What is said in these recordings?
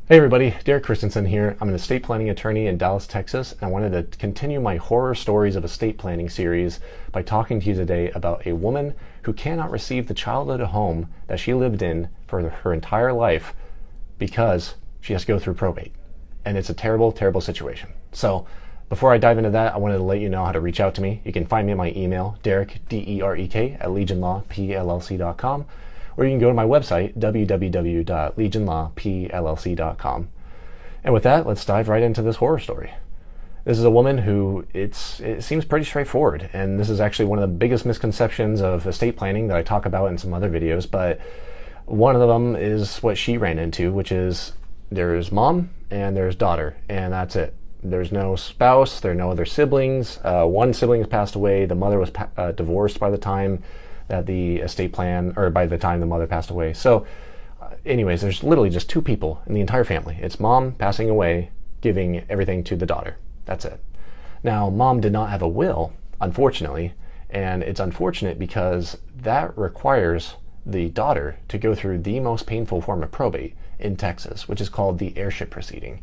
Hey everybody, Derek Christensen here. I'm an estate planning attorney in Dallas, Texas, and I wanted to continue my horror stories of estate planning series by talking to you today about a woman who cannot receive the childhood home that she lived in for her entire life because she has to go through probate. And it's a terrible, terrible situation. So before I dive into that, I wanted to let you know how to reach out to me. You can find me at my email, Derek, D-E-R-E-K, at legionlawpllc.com. Or you can go to my website, www.legionlawpllc.com. And with that, let's dive right into this horror story. This is a woman who, it seems pretty straightforward, and this is actually one of the biggest misconceptions of estate planning that I talk about in some other videos, but one of them is what she ran into, which is there's mom and there's daughter, and that's it. There's no spouse, there are no other siblings. One sibling has passed away, the mother was divorced by the time that the estate plan, or by the time the mother passed away. So anyways, there's literally just two people in the entire family. It's mom passing away, giving everything to the daughter. That's it. Now, mom did not have a will, unfortunately, and it's unfortunate because that requires the daughter to go through the most painful form of probate in Texas, which is called the heirship proceeding.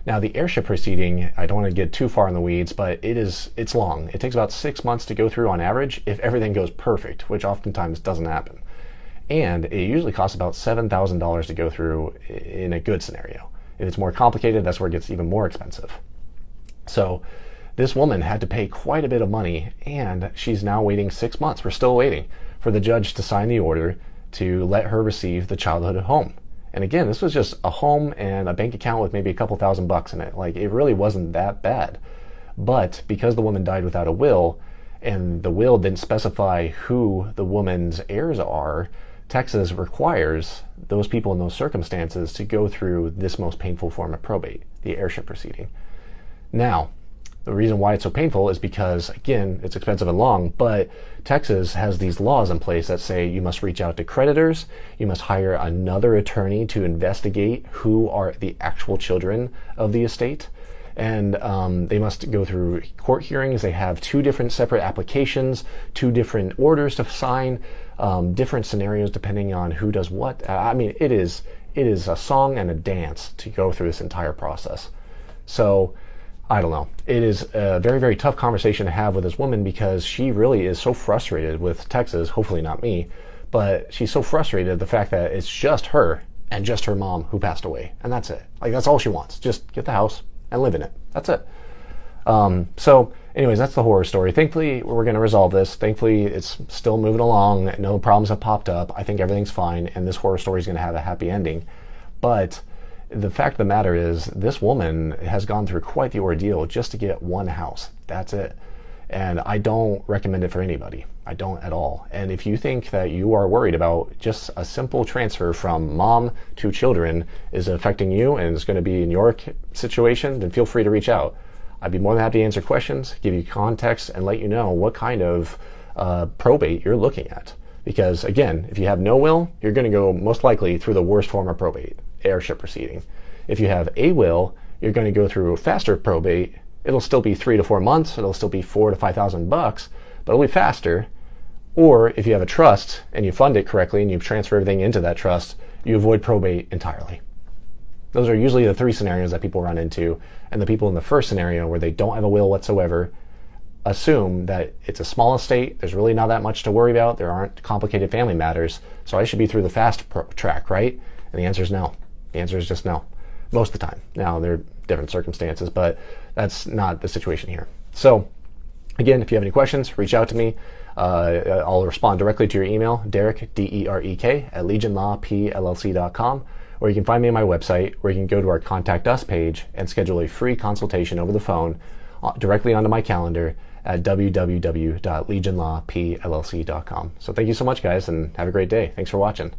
Now, the heirship proceeding, I don't want to get too far in the weeds, but it's long. It takes about 6 months to go through on average if everything goes perfect, which oftentimes doesn't happen. And it usually costs about $7,000 to go through in a good scenario. If it's more complicated, that's where it gets even more expensive. So this woman had to pay quite a bit of money, and she's now waiting 6 months. We're still waiting for the judge to sign the order to let her receive the childhood home. And again, this was just a home and a bank account with maybe a couple $1,000 in it. Like, it really wasn't that bad. But because the woman died without a will, and the will didn't specify who the woman's heirs are, Texas requires those people in those circumstances to go through this most painful form of probate, the heirship proceeding. Now, the reason why it's so painful is because, again, it's expensive and long, but Texas has these laws in place that say you must reach out to creditors, you must hire another attorney to investigate who are the actual children of the estate, and they must go through court hearings. They have two different separate applications, two different orders to sign, different scenarios depending on who does what. I mean, it is a song and a dance to go through this entire process. So I don't know. It is a very, very tough conversation to have with this woman because she really is so frustrated with Texas, hopefully not me, but she's so frustrated the fact that it's just her and just her mom who passed away. And that's it. Like, that's all she wants. Just get the house and live in it. That's it. So anyways, that's the horror story. Thankfully, we're going to resolve this. Thankfully, it's still moving along. No problems have popped up. I think everything's fine. And this horror story is going to have a happy ending. But the fact of the matter is, this woman has gone through quite the ordeal just to get one house. That's it. And I don't recommend it for anybody. I don't at all. And if you think that you are worried about just a simple transfer from mom to children is affecting you and is going to be in your situation, then feel free to reach out. I'd be more than happy to answer questions, give you context, and let you know what kind of probate you're looking at. Because again, if you have no will, you're going to go most likely through the worst form of probate, heirship proceeding. If you have a will, you're going to go through a faster probate. It'll still be 3 to 4 months. It'll still be $4,000 to $5,000, but it'll be faster. Or if you have a trust and you fund it correctly and you transfer everything into that trust, you avoid probate entirely. Those are usually the three scenarios that people run into. And the people in the first scenario, where they don't have a will whatsoever, assume that it's a small estate, there's really not that much to worry about, there aren't complicated family matters, so I should be through the fast track, right? And the answer is no. The answer is just no, most of the time. Now, there are different circumstances, but that's not the situation here. So again, if you have any questions, reach out to me. I'll respond directly to your email, Derek, D-E-R-E-K, at legionlawpllc.com, or you can find me on my website, where you can go to our Contact Us page and schedule a free consultation over the phone directly onto my calendar at www.legionlawpllc.com. So thank you so much, guys, and have a great day. Thanks for watching.